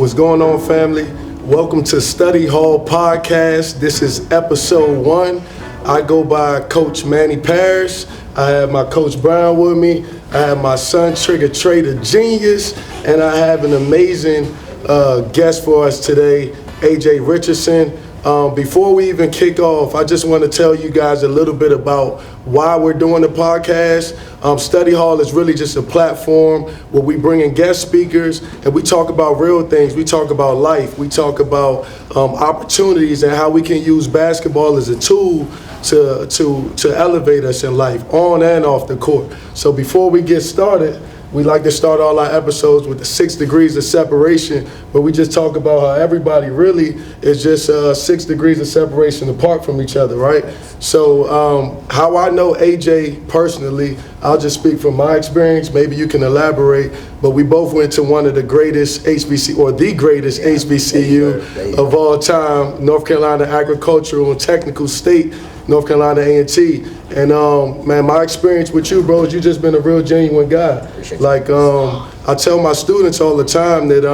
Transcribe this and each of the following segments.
What's going on, family? Welcome to Study Hall Podcast. This is episode 1. I go by Coach Manny Parrish. I have my Coach Brown with me. I have my son, Trigger Trader Genius. And I have an amazing guest for us today, AJ Richardson. Before we even kick off, I just want to tell you guys a little bit about why we're doing the podcast. Study Hall is really just a platform where we bring in guest speakers and we talk about real things. We talk about life. We talk about opportunities and how we can use basketball as a tool to elevate us in life, on and off the court. So before we get started, we like to start all our episodes with the 6 degrees of separation, but we just talk about how everybody really is just 6 degrees of separation apart from each other, right? So how I know AJ personally, I'll just speak from my experience. Maybe you can elaborate, but we both went to one of the greatest HBC, or the greatest HBCU of all time, North Carolina Agricultural and Technical State, North Carolina A&T. And man, my experience with you, bro, is you just been a real genuine guy. Like I tell my students all the time that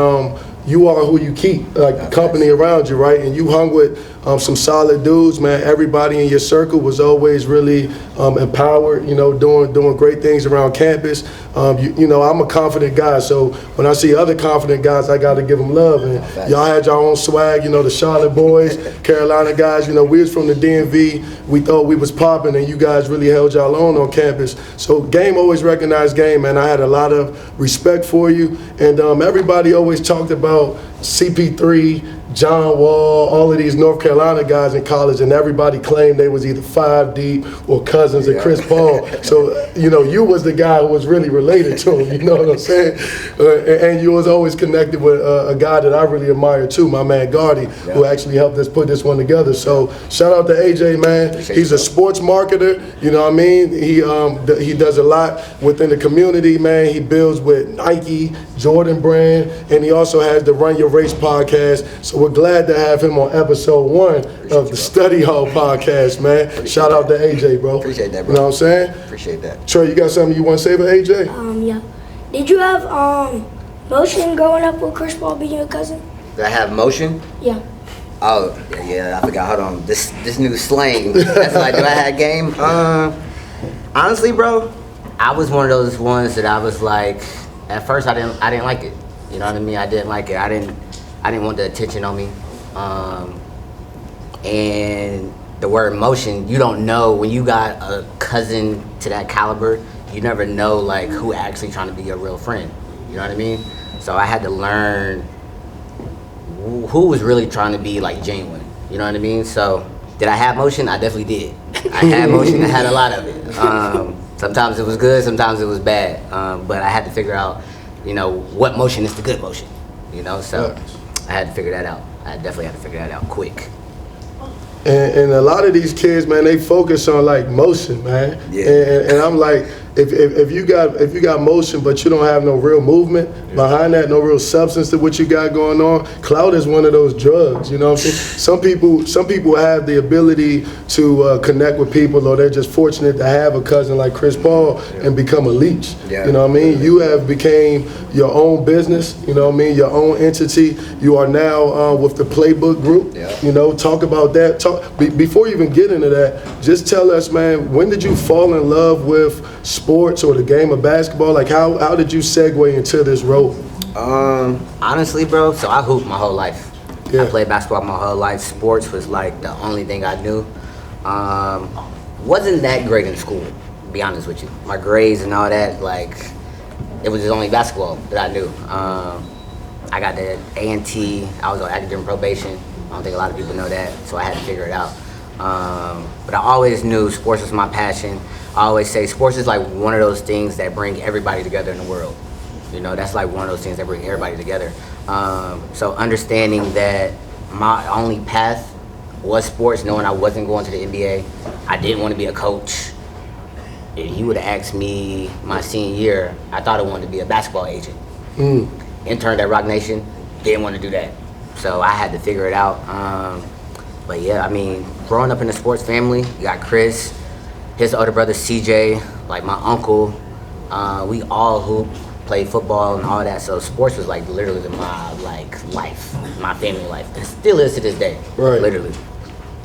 you are who you keep, like the company around you, right? And you hung with some solid dudes, man. Everybody in your circle was always really empowered, you know, doing great things around campus. You know, I'm a confident guy, so when I see other confident guys, I got to give them love. And y'all had your own swag, you know, the Charlotte boys, Carolina guys. You know, we was from the DMV. We thought we was popping, and you guys really held y'all on campus. So game always recognized game, man. I had a lot of respect for you, and everybody always talked about CP3, John Wall, all of these North Carolina guys in college, and everybody claimed they was either 5 deep or cousins of Chris Paul. So, you know, you was the guy who was really related to him, you know what I'm saying? And you was always connected with a guy that I really admire too, my man Gardy, who actually helped us put this one together. So shout out to AJ, man. He's a sports marketer, you know what I mean? He does a lot within the community, man. He builds with Nike, Jordan brand, and he also has the Run Your Race podcast. So we're glad to have him on episode 1 of the Study Hall podcast, man. Shout out to AJ, bro. Appreciate that, bro. You know what I'm saying? Appreciate that. Trey, you got something you want to say about AJ? Yeah. Did you have motion growing up with Chris Paul being your cousin? Did I have motion? Yeah. Oh, yeah, I forgot. Hold on. This new slang. That's like, do I have game? Honestly, bro, I was one of those ones that I was like, at first I didn't like it. You know what I mean? I didn't like it. I didn't want the attention on me. And the word motion, you don't know when you got a cousin to that caliber, you never know like who actually trying to be your real friend. You know what I mean? So I had to learn who was really trying to be like genuine. You know what I mean? So did I have motion? I definitely did. I had motion. I had a lot of it. Sometimes it was good, sometimes it was bad. But I had to figure out, you know, what motion is the good motion. You know, so I had to figure that out. I definitely had to figure that out quick. And a lot of these kids, man, they focus on like motion, man. Yeah. And I'm like, if you got motion but you don't have no real movement behind that, no real substance to what you got going on, clout is one of those drugs, you know what I'm saying? Some people have the ability to connect with people, or they're just fortunate to have a cousin like Chris Paul and become a leech. You know what I mean? You have became your own business, you know what I mean, your own entity. You are now with the Playbook Group. You know, talk about that. Before you even get into that, just tell us, man, when did you fall in love with sports or the game of basketball? Like how did you segue into this role? Honestly, bro, so I hooped my whole life. I played basketball my whole life. Sports was like the only thing I knew. Wasn't that great in school, to be honest with you. My grades and all that, like, it was just only basketball that I knew. I got the A&T. I was on academic probation. I don't think a lot of people know that, so I had to figure it out. But I always knew sports was my passion. I always say sports is like one of those things that bring everybody together in the world. You know, that's like one of those things that bring everybody together. So understanding that my only path was sports, knowing I wasn't going to the NBA, I didn't want to be a coach. If you would have asked me my senior year, I thought I wanted to be a basketball agent. Interned at Rock Nation, didn't want to do that. So I had to figure it out. But yeah, I mean, growing up in a sports family, you got Chris, his older brother CJ, like my uncle, we all hoop. played football and all that. So sports was like literally my life, my family life. It still is to this day. Right. Literally.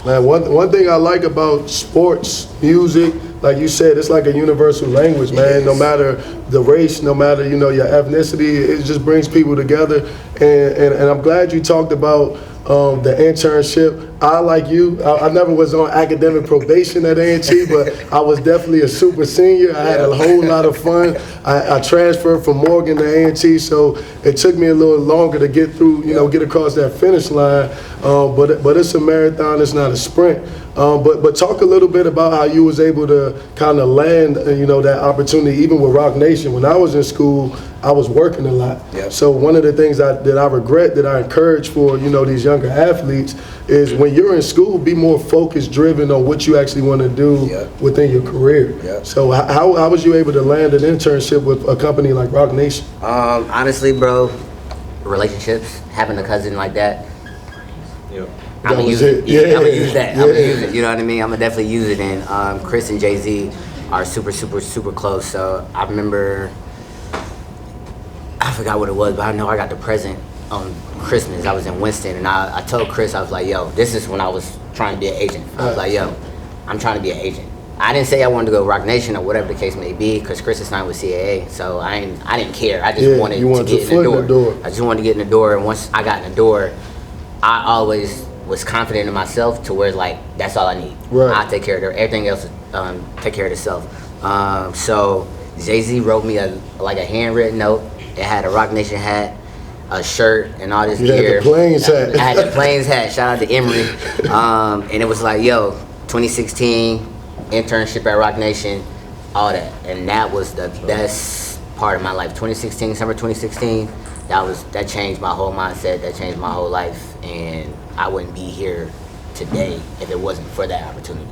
Man, one thing I like about sports, music, like you said, it's like a universal language, man. No matter the race, no matter, you know, your ethnicity, it just brings people together. And I'm glad you talked about the internship. I, like you, I never was on academic probation at A&T, but I was definitely a super senior. I had a whole lot of fun. I transferred from Morgan to A&T, so it took me a little longer to get through, you know, get across that finish line. But it's a marathon, it's not a sprint. But talk a little bit about how you was able to kind of land, you know, that opportunity, even with Rock Nation. When I was in school, I was working a lot. Yep. So one of the things that I regret, that I encourage for, you know, these younger athletes, is when you're in school, be more focused, driven on what you actually want to do within your career. Yep. So how was you able to land an internship with a company like Rock Nation? Honestly, bro, relationships, having a cousin like that. Yeah. I'm gonna use it. I'm gonna use that. I'm gonna use it. You know what I mean? I'm gonna definitely use it. And Chris and Jay-Z are super, super, super close. So I remember, I forgot what it was, but I know I got the present on Christmas. I was in Winston, and I told Chris, I was like, yo, this is when I was trying to be an agent. I was like, yo, I'm trying to be an agent. I didn't say I wanted to go Rock Nation or whatever the case may be, because Chris is signed with CAA, so I didn't care. I just wanted to get in the door. I just wanted to get in the door, and once I got in the door, I always was confident in myself to where it's like, that's all I need. Right. I'll take care of it. Everything else take care of itself. So Jay-Z wrote me a handwritten note. It had a Rock Nation hat, a shirt, and all this gear. You had the Plains hat. I had the Plains hat. Shout out to Emory. And it was like, yo, 2016, internship at Rock Nation, all that. And that was the best part of my life. 2016, summer 2016, that changed my whole mindset. That changed my whole life. And I wouldn't be here today if it wasn't for that opportunity.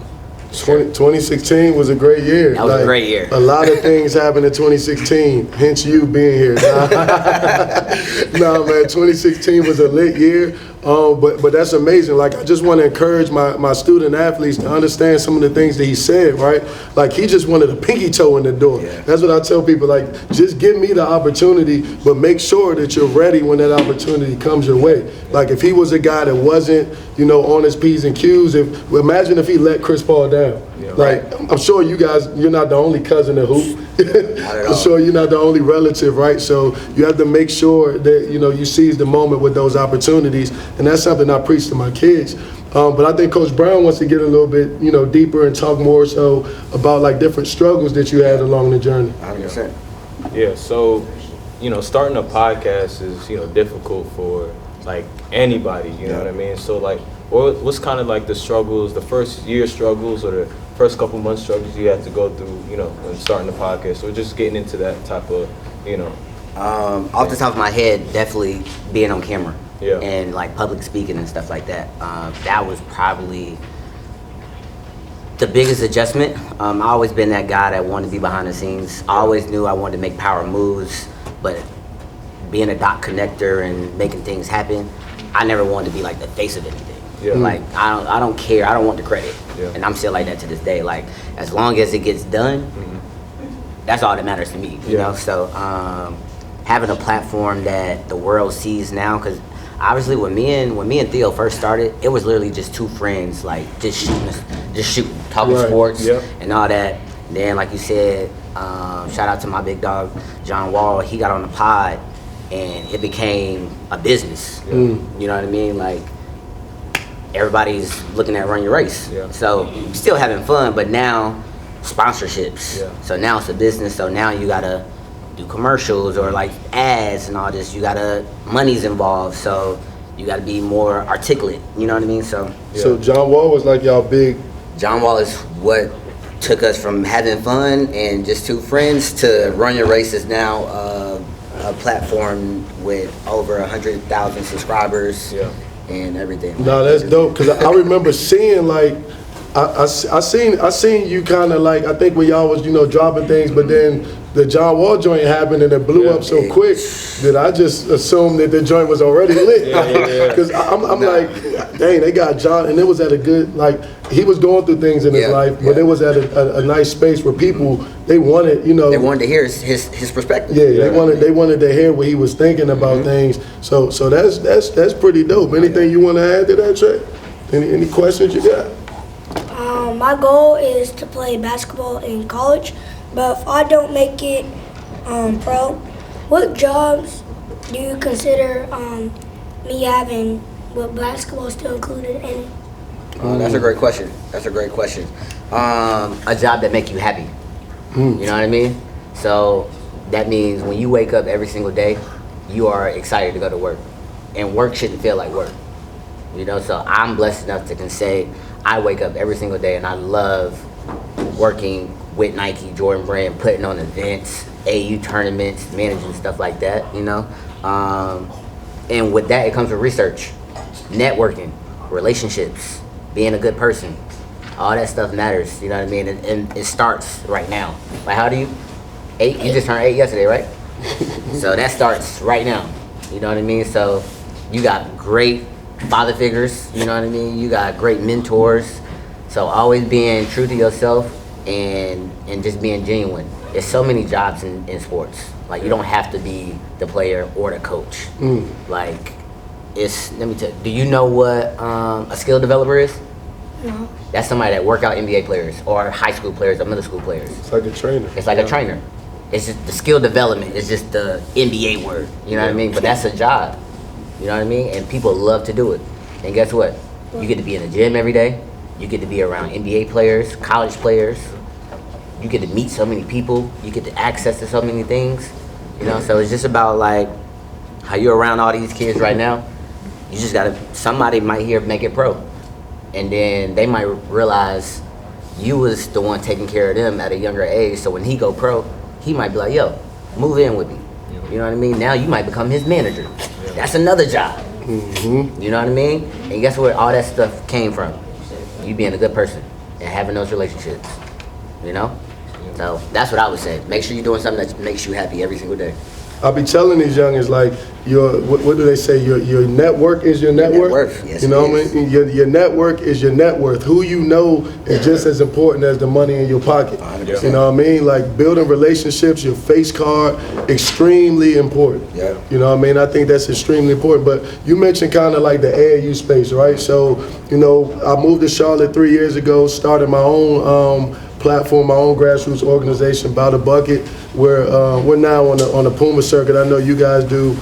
2016 was a great year. That was a great year. A lot of things happened in 2016, hence you being here. Nah, man, 2016 was a lit year. But that's amazing. Like, I just want to encourage my student athletes to understand some of the things that he said, right? Like, he just wanted a pinky toe in the door. Yeah. That's what I tell people, like, just give me the opportunity, but make sure that you're ready when that opportunity comes your way. Like, if he was a guy that wasn't, you know, on his P's and Q's, imagine if he let Chris Paul down. Yeah. Like, I'm sure you guys, you're not the only cousin in hoop. I'm sure you're not the only relative, right? So you have to make sure that, you know, you seize the moment with those opportunities. And that's something I preach to my kids. But I think Coach Brown wants to get a little bit, you know, deeper and talk more so about like different struggles that you had along the journey. 100%. Yeah, so, you know, starting a podcast is, you know, difficult for like anybody, you know what I mean? So like, what's kind of like the struggles, the first year struggles or the first couple months struggles you had to go through, you know, when starting the podcast, or just getting into that type of, you know? Off the top of my head, definitely being on camera. Yeah. And like public speaking and stuff like that. That was probably the biggest adjustment. I always been that guy that wanted to be behind the scenes. I always knew I wanted to make power moves, but being a dot connector and making things happen, I never wanted to be like the face of anything. Yeah. Like I don't care. I don't want the credit. Yeah. And I'm still like that to this day. Like as long as it gets done, that's all that matters to me. You know. So having a platform that the world sees now, because obviously when me and Theo first started, it was literally just two friends, like just shooting, talking sports and all that. Then like you said, shout out to my big dog John Wall. He got on the pod, and it became a business. You know what I mean? Like everybody's looking at Run Your Race. So still having fun, but now sponsorships. So now it's a business. So now you gotta do commercials or like ads and all this. You gotta, money's involved, so you gotta be more articulate. You know what I mean? So John Wall was like y'all big. John Wall is what took us from having fun and just two friends to Run Your Race is now a platform with over 100,000 subscribers and everything. No, that's dope, because I remember seeing like I seen you kind of like, I think when y'all was, dropping things, but then the John Wall joint happened and it blew up so quick that I just assumed that the joint was already lit. Because I'm like, dang, they got John, and it was at a good, like, he was going through things in his life, but it was at a nice space where people, they wanted, They wanted to hear his perspective. They wanted to hear what he was thinking about things. So that's pretty dope. Anything you want to add to that, Trey? Any questions you got? My goal is to play basketball in college, but if I don't make it pro, what jobs do you consider me having with basketball still included in it? That's a great question. A job that make you happy. You know what I mean? So that means when you wake up every single day, you are excited to go to work, and work shouldn't feel like work. So I'm blessed enough to can say I wake up every single day and I love working with Nike, Jordan Brand, putting on events, AU tournaments, managing stuff like that, and with that, it comes with research, networking, relationships, being a good person. All that stuff matters, you know what I mean? And it starts right now. Like, how old are you? 8? You just turned 8 yesterday, right? So that starts right now, you know what I mean? So you got great father figures, you know what I mean? You got great mentors. So always being true to yourself and just being genuine. There's so many jobs in sports. Like, you don't have to be the player or the coach. Like, let me tell you, do you know what a skill developer is? No. That's somebody that work out NBA players or high school players or middle school players. It's like a trainer. It's like a trainer. It's just the skill development is just the NBA word. You know what I mean? But that's a job. You know what I mean? And people love to do it. And guess what? You get to be in the gym every day. You get to be around NBA players, college players. You get to meet so many people. You get to access to so many things. So it's just about like how you're around all these kids right now. You just gotta, somebody might hear make it pro. And then they might realize you was the one taking care of them at a younger age. So when he go pro, he might be like, yo, move in with me. You know what I mean? Now you might become his manager. That's another job. You know what I mean? And guess where all that stuff came from? You being a good person and having those relationships. So that's what I would say. Make sure you're doing something that makes you happy every single day. I'll be telling these youngins, like, what do they say? Your network is your net worth. Yes, you know what I mean? Your network is your net worth. Who you know is just as important as the money in your pocket. 100%. You know what I mean? Like, building relationships, your face card, extremely important. Yeah. You know what I mean? I think that's extremely important. But you mentioned kind of like the AAU space, right? So, I moved to Charlotte 3 years ago, started my own platform, my own grassroots organization, About a Bucket. We're now on the Puma circuit. I know you guys do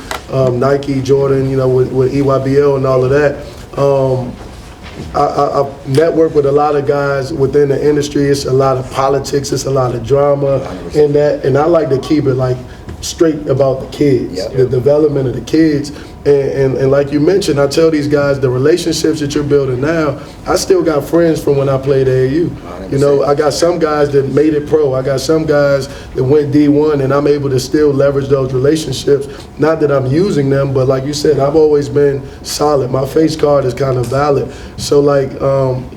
Nike, Jordan, with EYBL and all of that. I network with a lot of guys within the industry. It's a lot of politics. It's a lot of drama in that, and I like to keep it like straight about the kids, the development of the kids. And like you mentioned, I tell these guys the relationships that you're building now, I still got friends from when I played AAU. 100%. I got some guys that made it pro. I got some guys that went D1, and I'm able to still leverage those relationships. Not that I'm using them, but like you said, I've always been solid. My face card is kind of valid. So like,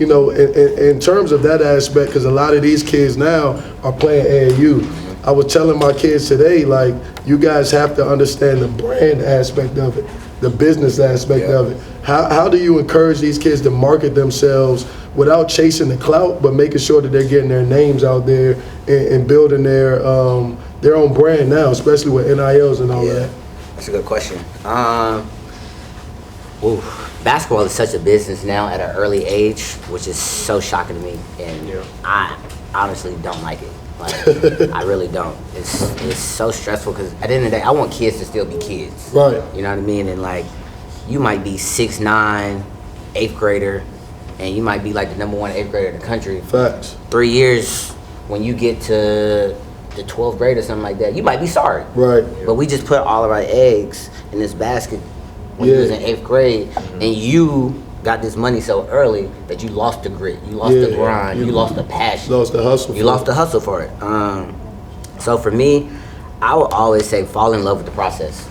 in terms of that aspect, because a lot of these kids now are playing AAU. I was telling my kids today, like, you guys have to understand the brand aspect of it, the business aspect of it. How do you encourage these kids to market themselves without chasing the clout, but making sure that they're getting their names out there and building their own brand now, especially with NILs and all that? That's a good question. Basketball is such a business now at an early age, which is so shocking to me, and I honestly don't like it. Like, I really don't. It's so stressful because at the end of the day, I want kids to still be kids. Right. You know what I mean? And like, you might be 6'9", 8th grader, and you might be like the #1 8th grader in the country. Facts. 3 years, when you get to the 12th grade or something like that, you might be sorry. Right. But we just put all of our eggs in this basket when you was in 8th grade, and you got this money so early that you lost the grit, you lost the grind, you lost the passion, lost the hustle. You lost the hustle for it. So for me, I would always say fall in love with the process.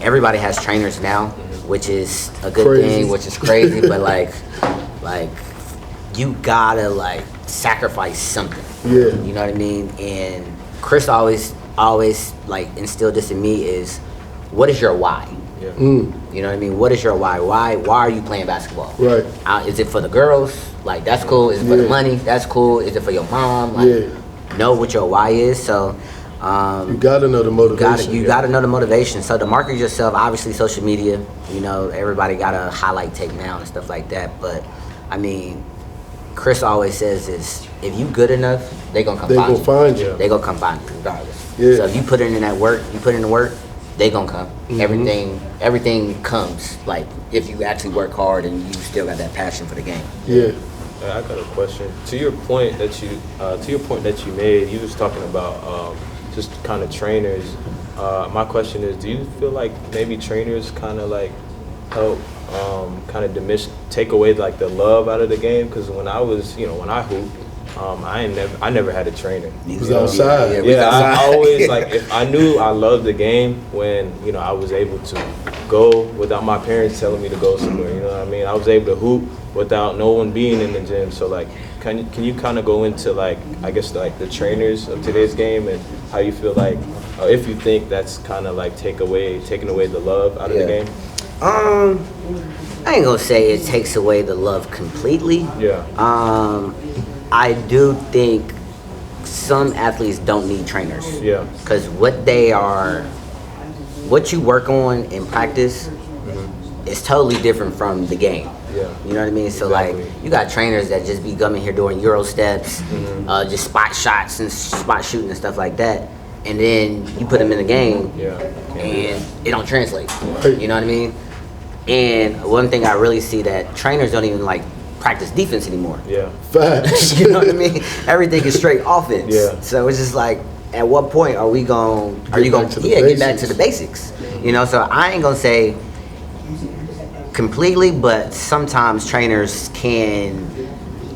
Everybody has trainers now, which is a good thing, which is crazy. But like you gotta like sacrifice something. Yeah. You know what I mean? And Chris always like instilled this in me is, what is your why? Yeah. You know what I mean? What is your why? Why are you playing basketball? Right. Is it for the girls? Like, that's cool. Is it for the money? That's cool. Is it for your mom? Like, know what your why is. So you gotta know the motivation. You gotta know the motivation. So to market yourself, obviously social media, you know, everybody got a highlight take now and stuff like that. But I mean, Chris always says is, if you good enough, they gonna come find you. They gonna come find you regardless. Yeah. So if you put in that work, you put in the work, they gonna come. Everything comes, like, if you actually work hard and you still got that passion for the game. Yeah. I got a question. To your point that you made, you was talking about just kind of trainers. My question is, do you feel like maybe trainers kind of like help kind of take away like the love out of the game? Because when I was, when I hooped, I never had a trainer. It was outside. I always like, if I knew I loved the game when I was able to go without my parents telling me to go somewhere. You know what I mean? I was able to hoop without no one being in the gym. So like, can you kind of go into like, I guess like the trainers of today's game and how you feel like, if you think that's kind of like taking away the love out of the game? I ain't gonna say it takes away the love completely. Yeah. I do think some athletes don't need trainers. Yeah. Because what you work on in practice is totally different from the game. Yeah. You know what I mean? So Exactly. like, you got trainers that just be coming here doing Euro steps, just spot shots and spot shooting and stuff like that. And then you put them in the game, and it don't translate. You know what I mean? And one thing I really see that trainers don't even like practice defense anymore. Yeah. Facts. You know what I mean? Everything is straight offense. Yeah. So it's just like, at what point are you going to get back to the basics? You know, so I ain't gonna say completely, but sometimes trainers can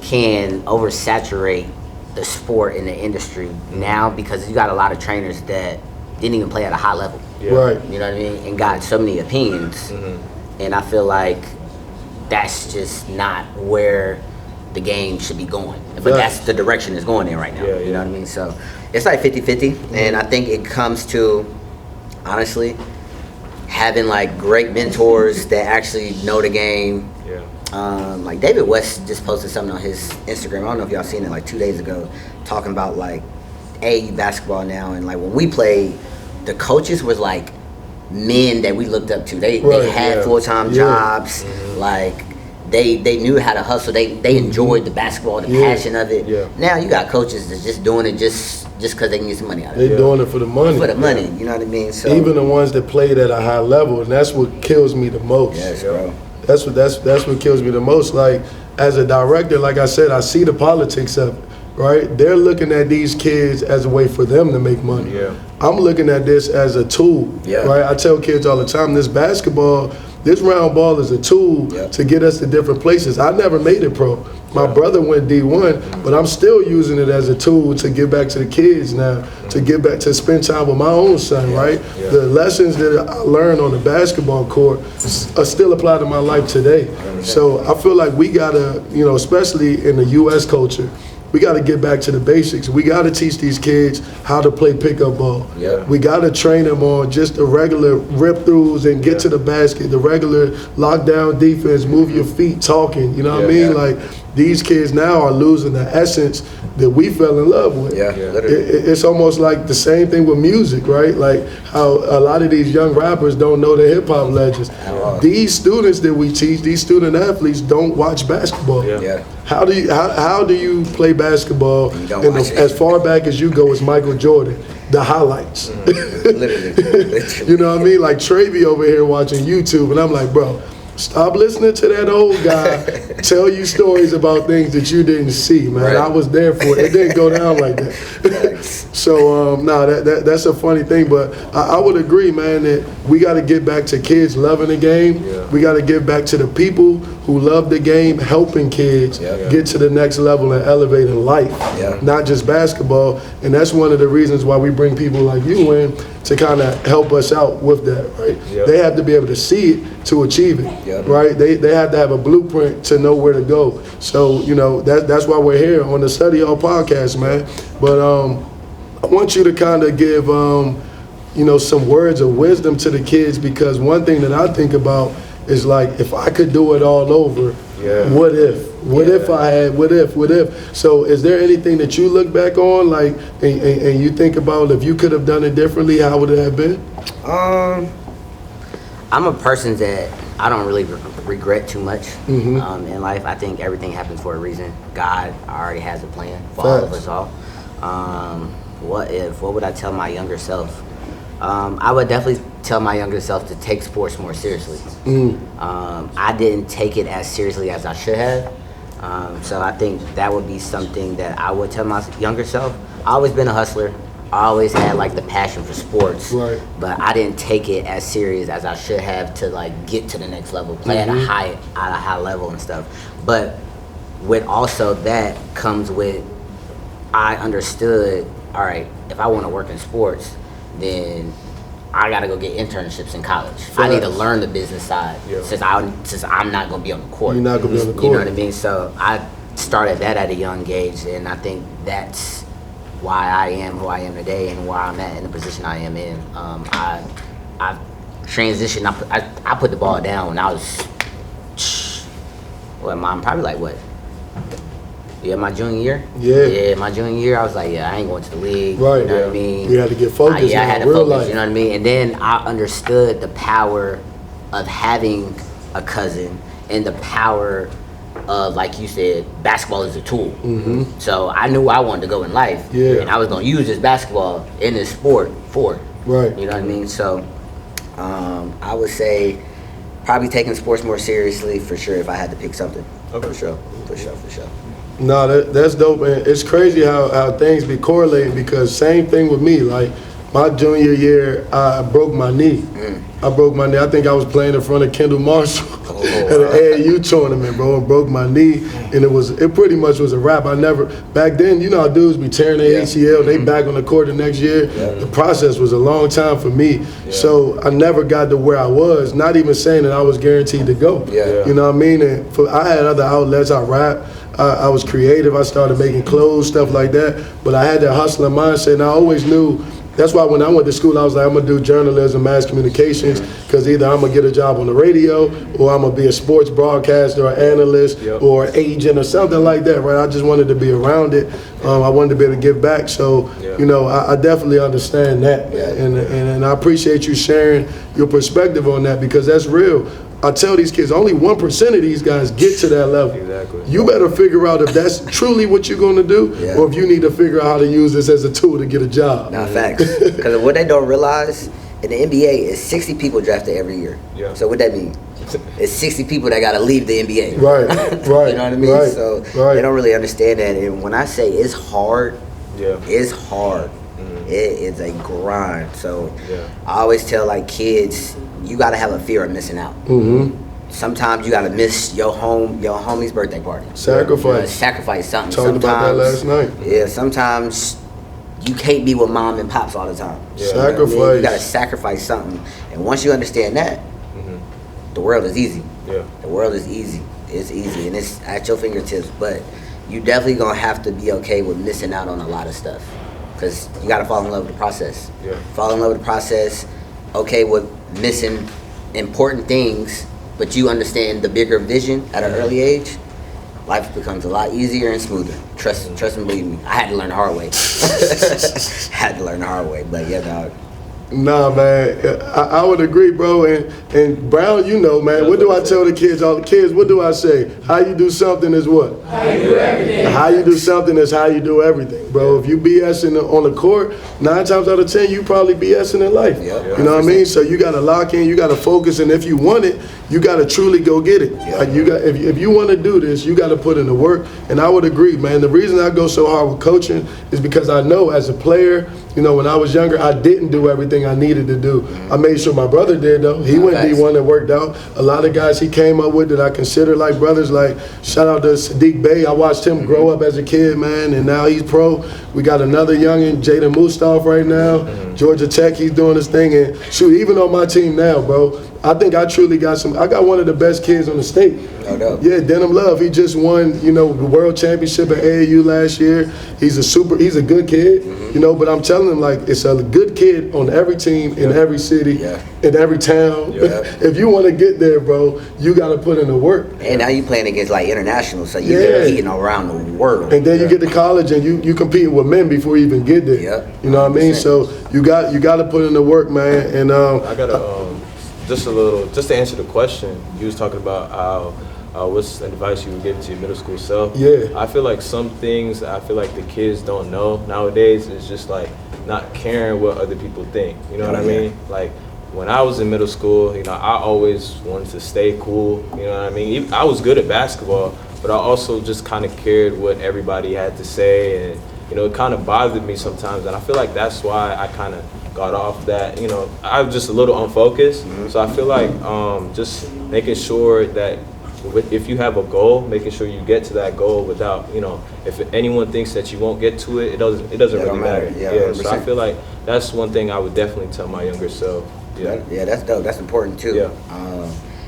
oversaturate the sport in the industry now, because you got a lot of trainers that didn't even play at a high level. Yeah. Right. You know what I mean? And got so many opinions. And I feel like that's just not where the game should be going. But that's the direction it's going in right now. Yeah, you know what I mean? So it's like 50-50. And I think it comes to, honestly, having like great mentors that actually know the game. Yeah. Like David West just posted something on his Instagram. I don't know if y'all seen it, like 2 days ago, talking about like AAU basketball now. And like when we played, the coaches was like men that we looked up to. They had full-time jobs. Like they knew how to hustle. They enjoyed the basketball, the passion of it. Yeah. Now you got coaches that's just doing it just because they can get some money out of it. They doing it for the money. For the money, you know what I mean? So Even the ones that played at a high level, and that's what kills me the most. yes, bro. That's what kills me the most. Like, as a director, like I said, I see the politics of it, right? They're looking at these kids as a way for them to make money. Yeah. I'm looking at this as a tool, right? I tell kids all the time, this round ball is a tool to get us to different places. I never made it pro. My brother went D1, but I'm still using it as a tool to get back to the kids now, to get back to spend time with my own son, right? Yeah. The lessons that I learned on the basketball court still apply to my life today. So I feel like we gotta, especially in the U.S. culture, we got to get back to the basics. We got to teach these kids how to play pickup ball. Yeah. We got to train them on just the regular rip-throughs and get to the basket, the regular lockdown defense, move your feet, talking. You know what I mean? Like, these kids now are losing the essence that we fell in love with. It's almost like the same thing with music, right? Like how a lot of these young rappers don't know the hip-hop legends. These students that we teach, these student athletes, don't watch basketball. How do you play basketball? And as far back as you go as Michael Jordan, the highlights. Literally. You know what I mean? Like Travy over here watching YouTube, and I'm like, bro, stop listening to that old guy tell you stories about things that you didn't see, man. I was there for it. It didn't go down like that. So, that's a funny thing. But I would agree, man, that we got to get back to kids loving the game. Yeah. We got to get back to the people who love the game, helping kids get to the next level and elevate in life, not just basketball. And that's one of the reasons why we bring people like you in to kind of help us out with that, right? They have to be able to see it to achieve it, right? They have to have a blueprint to know where to go. So, you know, that's why we're here on the Study Hall podcast, man. But I want you to kind of give, you know, some words of wisdom to the kids, because one thing that I think about is like, if I could do it all over, what if? What if I had, what if? So is there anything that you look back on, like, and you think about if you could have done it differently, how would it have been? I'm a person that I don't really regret too much in life. I think everything happens for a reason. God already has a plan for all of us all. What would I tell my younger self? I would definitely tell my younger self to take sports more seriously. I didn't take it as seriously as I should have. So I think that would be something that I would tell my younger self. I've always been a hustler. I always had like the passion for sports, but I didn't take it as serious as I should have to like get to the next level, play at a high level and stuff. But with also that comes with, I understood, all right, if I want to work in sports, then I gotta go get internships in college. I need to learn the business side since I'm not gonna be on the court. You're not gonna be on the court. You know what I mean? So I started that at a young age, and I think that's why I am who I am today and where I'm at in the position I am in. I transitioned. I put the ball down when I was, probably like what? Yeah, my junior year. Yeah, my junior year, I was like, I ain't going to the league. Right. You know what I mean? You had to get focused. I had to real focus. life. You know what I mean? And then I understood the power of having a cousin and the power of, like you said, basketball is a tool. So I knew I wanted to go in life, and I was gonna use this basketball in this sport for it. Right. You know what I mean? So I would say probably taking sports more seriously for sure if I had to pick something. For sure. No, that's dope, and it's crazy how things be correlating, because same thing with me. Like my junior year, I broke my knee. I think I was playing in front of Kendall Marshall at an AAU tournament, bro, and broke my knee, and it pretty much was a wrap. Back then, you know how dudes be tearing their ACL, they back on the court the next year. The process was a long time for me, so I never got to where I was, not even saying that I was guaranteed to go. You know what I mean? And I had other outlets, I rap, I was creative, I started making clothes, stuff like that, but I had that hustling mindset, and I always knew. That's why when I went to school, I was like, I'm gonna do journalism, mass communications, because either I'm gonna get a job on the radio, or I'm gonna be a sports broadcaster, or analyst, or agent, or something like that, right? I just wanted to be around it. I wanted to be able to give back. So, you know, I definitely understand that, and I appreciate you sharing your perspective on that, because that's real. I tell these kids, only 1% of these guys get to that level. You better figure out if that's truly what you're going to do, or if you need to figure out how to use this as a tool to get a job. Nah, facts. Because what they don't realize, in the NBA, is 60 people drafted every year. So what that mean? It's 60 people that got to leave the NBA. Right. You know what I mean? So they don't really understand that. And when I say it's hard, it's hard. It is a grind. So I always tell like kids, you gotta have a fear of missing out. Sometimes you gotta miss your homie's birthday party. Sacrifice something. Talked about that last night. Yeah, sometimes you can't be with mom and pops all the time. Sacrifice. You know what I mean? You gotta sacrifice something. And once you understand that, the world is easy. The world is easy. It's easy and it's at your fingertips. But you definitely gonna have to be okay with missing out on a lot of stuff. Because you gotta fall in love with the process. Fall in love with the process. Okay with missing important things, but you understand the bigger vision at an early age, life becomes a lot easier and smoother. Trust and believe me. I had to learn the hard way. But yeah, dog. Nah, man, I would agree, bro. And Brown, you know, man, what do I tell the kids? All the kids, what do I say? How you do something is what? How you do everything. How you do something is how you do everything, bro. If you BSing on the court, 9 times out of 10, you probably BSing in life. You know what I mean? So you got to lock in, you got to focus, and if you want it, you got to truly go get it. Like if you want to do this, you got to put in the work. And I would agree, man. The reason I go so hard with coaching is because I know as a player, you know, when I was younger, I didn't do everything everything I needed to do. I made sure my brother did though. He went D1 and worked out. A lot of guys he came up with that I consider like brothers. Like shout out to Sadiq Bey. I watched him grow up as a kid, man, and now he's pro. We got another youngin, Jaden Mustaf right now. Georgia Tech, he's doing his thing. And shoot, even on my team now, bro, I think I truly got I got one of the best kids on the state. No doubt. Yeah, Denham Love. He just won, the world championship at AAU last year. He's a good kid, but I'm telling him, like, it's a good kid on every team, in every city, in every town. If you want to get there, bro, you got to put in the work. And now you playing against, like, international, so you're competing around the world. And then you get to college and you competing with men before you even get there. You know what I mean? So you got to put in the work, man. And I got to... just to answer the question, you was talking about how, what's advice you would give to your middle school self? Yeah. I feel like some things I feel like the kids don't know nowadays is just like not caring what other people think. You know what I mean? Like when I was in middle school, I always wanted to stay cool. You know what I mean? I was good at basketball, but I also just kind of cared what everybody had to say, and it kind of bothered me sometimes. And I feel like that's why I kind of got off that, I was just a little unfocused. So I feel like just making sure that if you have a goal, making sure you get to that goal without, if anyone thinks that you won't get to it, it doesn't really matter. Yeah, so I feel like that's one thing I would definitely tell my younger self. Yeah, that's dope. That's important too. Yeah.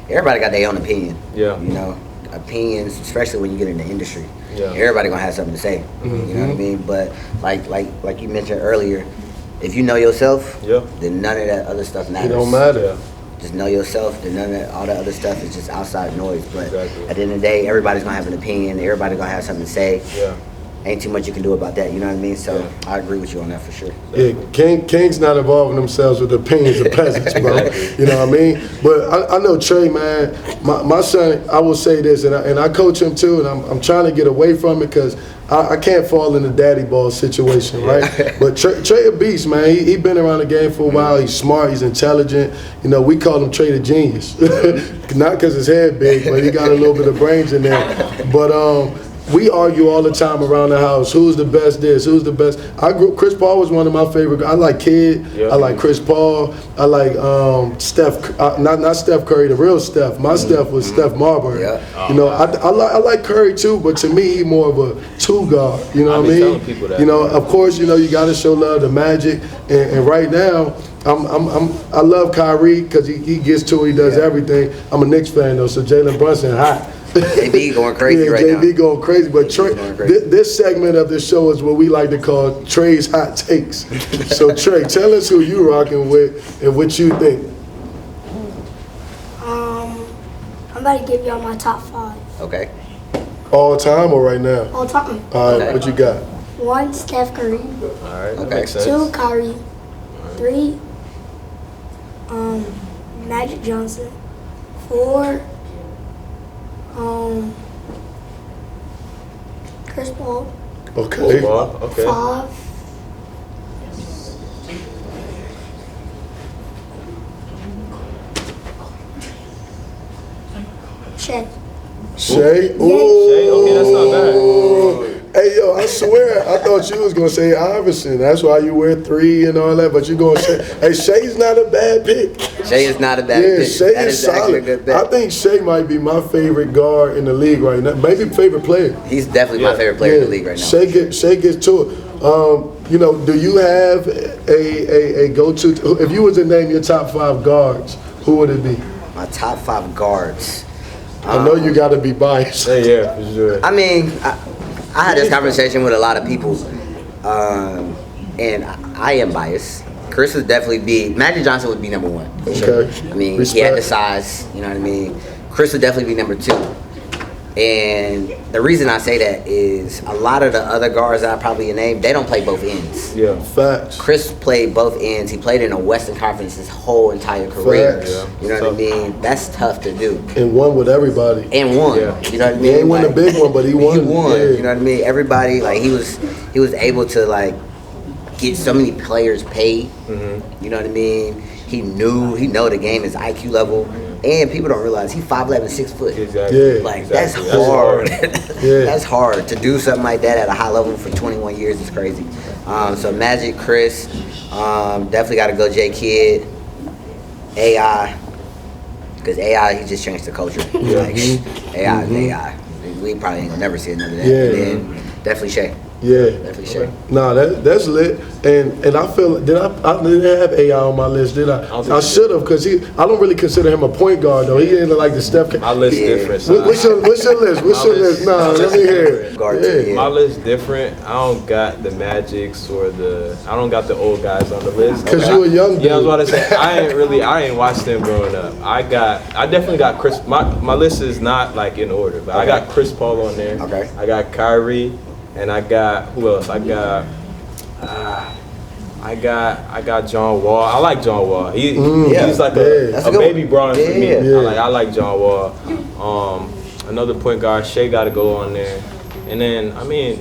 Everybody got their own opinion. Yeah. Opinions, especially when you get in the industry. Yeah. Everybody gonna have something to say. You know what I mean? But like you mentioned earlier, if you know yourself, then none of that other stuff matters. It don't matter. Just know yourself, then none of all that other stuff is just outside noise. But at the end of the day, everybody's gonna have an opinion. Everybody's gonna have something to say. Yeah. Ain't too much you can do about that. You know what I mean? So I agree with you on that for sure. Yeah, kings not involving themselves with the opinions of peasants, bro. You know what I mean? But I know Trey, man. My son, I will say this, and I coach him too, and I'm trying to get away from it because I can't fall in the daddy ball situation, right? But Trey a beast, man. He been around the game for a while. He's smart. He's intelligent. We call him Trey the genius, not because his head big, but he got a little bit of brains in there. But we argue all the time around the house. Who's the best this? Who's the best? Chris Paul was one of my favorite. I like Kid. I like Chris Paul. I like Steph. Not Steph Curry, the real Steph. My Steph was Steph Marbury. I like Curry too, but to me, he more of a two guard. You know what I mean? Telling people that. Of course, you got to show love to Magic. And right now, I love Kyrie because he gets to it. He does everything. I'm a Knicks fan though, so Jalen Brunson hot. JB going crazy right now. JB going crazy. But Trey, this segment of the show is what we like to call Trey's Hot Takes. So Trey, tell us who you rocking with and what you think. I'm about to give y'all my top 5. Okay. All time or right now? All time. All right, what you got? 1, Steph Curry. All right, that Okay. makes sense. 2, Kyrie. 3, Magic Johnson. 4, Chris Paul. Okay. Okay. 5, Shea. Shay? Ooh. Shay, okay, that's not bad. Hey, yo, I swear, I thought you was going to say Iverson. That's why you wear 3 and all that, but you going to say, hey, Shay's not a bad pick. Shay is not a bad pick. Yeah, Shay That is actually solid. a good pick. I think Shay might be my favorite guard in the league right now. Maybe favorite player. He's definitely my favorite player in the league right now. Shay gets to it. Do you have a go-to? If you was to name your top 5 guards, who would it be? My top 5 guards. I know you got to be biased. Yeah, for sure. I mean, I had this conversation with a lot of people, and I am biased. Chris would definitely be, Magic Johnson would be number 1. For sure. Okay. I mean, Respect. he had the size, you know what I mean? Chris would definitely be number 2. And the reason I say that is a lot of the other guards that I probably named, they don't play both ends. Yeah. Facts. Chris played both ends. He played in the Western Conference his whole entire career. Facts. Yeah. You know what I mean? That's tough to do. And won with everybody. And won. Yeah. You know what I mean? He ain't win a big one, but he won. He won. Yeah. You know what I mean? Everybody, like, he was able to, like, get so many players paid. You know what I mean? He know the game, his IQ level. And people don't realize he's 5'11", 6 foot. Exactly. Yeah. Like Exactly. that's hard. Yeah. That's hard to do something like that at a high level for 21 years is crazy. So Magic, Chris, definitely got to go J Kid, AI, because AI he just changed the culture. Like, AI is AI. We probably ain't gonna never see another that. Yeah. And then definitely Shay. Yeah. Definitely Shay. Nah, that's lit. And I feel I didn't have AI on my list, did I? I should have, because I don't really consider him a point guard though. He ain't like the Steph. My list different. What's your list? What's your list? Nah, let me hear it. Guard Yeah. too, My list different. I don't got the Magics or I don't got the old guys on the list. Cause you a young dude. Yeah, I was about to say I ain't watched them growing up. I definitely got Chris. My list is not like in order, but I got Chris Paul on there. Okay. I got Kyrie, and I got who else? I got John Wall. I like John Wall. He's like That's a a good baby one. Bron for me. Yeah. I like John Wall. Another point guard, Shea got to go on there. And then I mean,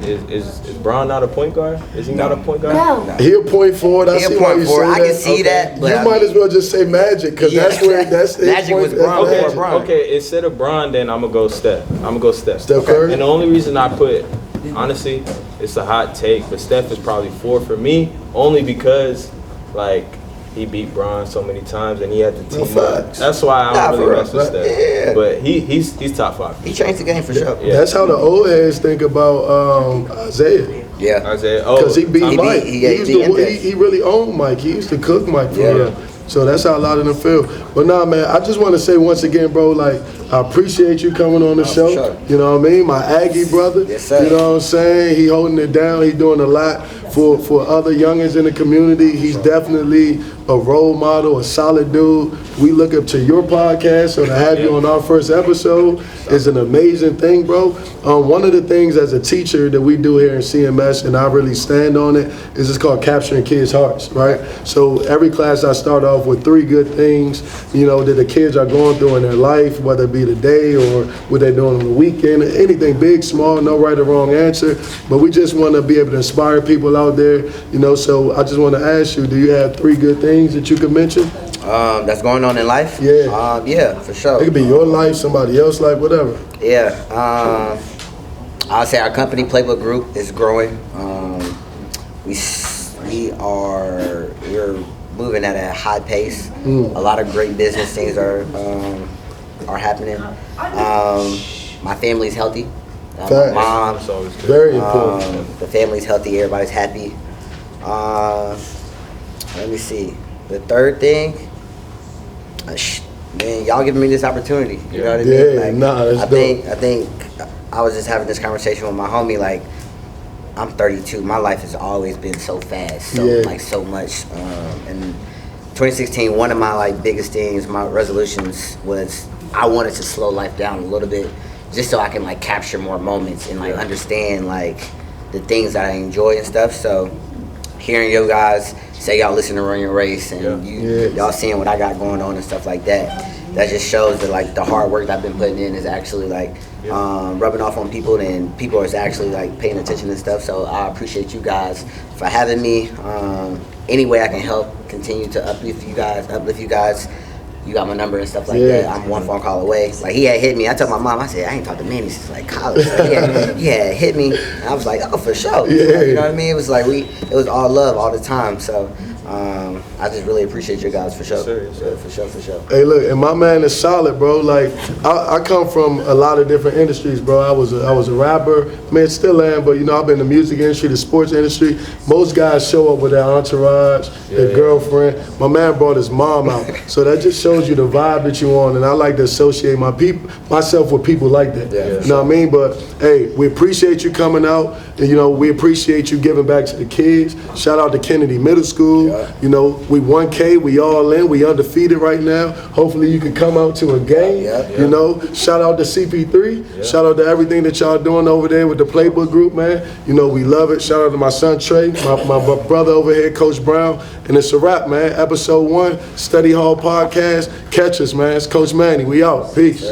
is Bron not a point guard? Is he not a point guard? No. He a point forward. I He a see why point you forward. say I that. can see that, but you I might mean- as well just say Magic, because Yeah, that's where that's his Magic point. was Bron. That's Okay. Magic. Bron. Okay, instead of Bron, then I'm gonna go Steph. Steph Curry? And the only reason I put, honestly, it's a hot take, but Steph is probably 4 for me, only because, like, he beat Bron so many times and he had to team up. facts. That's why I Nah, don't for really real. mess with Steph. Yeah. But he's top 5. He changed the game for sure. Yeah. That's how the old heads think about Isaiah. Yeah. Isaiah, Because he beat He Mike. beat- He used he to, beat he really owned Mike. He used to cook Mike for Yeah. real. So that's how a lot of them feel. But nah, man, I just want to say once again, bro, like, I appreciate you coming on the show. sure. You know what I mean? My Aggie brother. Yes, sir. You know what I'm saying? He holding it down. He doing a lot for other youngins in the community. He's definitely a role model, a solid dude. We look up to your podcast, so to have you on our first episode is an amazing thing, bro. One of the things as a teacher that we do here in CMS, and I really stand on it, is it's called capturing kids' hearts, right? So every class I start off with 3 good things, you know, that the kids are going through in their life, whether it be today or what they're doing on the weekend, anything big, small, no right or wrong answer. But we just want to be able to inspire people out there, you know, so I just want to ask you, do you have 3 good things that you could mention? That's going on in life? Yeah. Yeah, for sure. It could be your life, somebody else's life, whatever. Yeah. I'll say our company Playbook Group is growing. We're moving at a high pace. A lot of great business things are happening. My family's healthy. My Facts. mom, That's always good. Very important. the family's healthy. Everybody's happy. Let me see. The third thing, man, y'all giving me this opportunity. You know what I mean? Yeah, nah, that's I think I was just having this conversation with my homie. Like, I'm 32. My life has always been so fast, so much. And 2016, one of my like biggest things, my resolutions was I wanted to slow life down a little bit, just so I can like capture more moments and like understand like the things that I enjoy and stuff. So hearing you guys say y'all listen to Run Your Race and y'all seeing what I got going on and stuff like that, that just shows that like the hard work that I've been putting in is actually like rubbing off on people, and people is actually like paying attention and stuff. So I appreciate you guys for having me. Any way I can help continue to uplift you guys. You got my number and stuff like that. I'm one phone call away. Like, he had hit me. I told my mom, I said, I ain't talked to Manny since like college. So he had hit me. And I was like, oh, for sure. You know what I mean? It was like it was all love all the time. So I just really appreciate you guys for sure. Yes, sir. For sure. Hey, look, and my man is solid, bro. Like, I come from a lot of different industries, bro. I was a rapper, man, still am, but you know, I've been in the music industry, the sports industry. Most guys show up with their entourage, their girlfriend. My man brought his mom out, so that just shows you the vibe that you on. And I like to associate myself with people like that. You know what I mean? But hey, we appreciate you coming out, and you know, we appreciate you giving back to the kids. Shout out to Kennedy Middle School. You know, we 1K, we all in, we undefeated right now. Hopefully you can come out to a game. You know, shout out to CP3. Shout out to everything that y'all doing over there with the Playbook Group, man. You know, we love it. Shout out to my son Trey, my brother over here, Coach Brown. And it's a wrap, man. Episode 1, Study Hall Podcast. Catch us, man. It's Coach Manny. We out. Peace.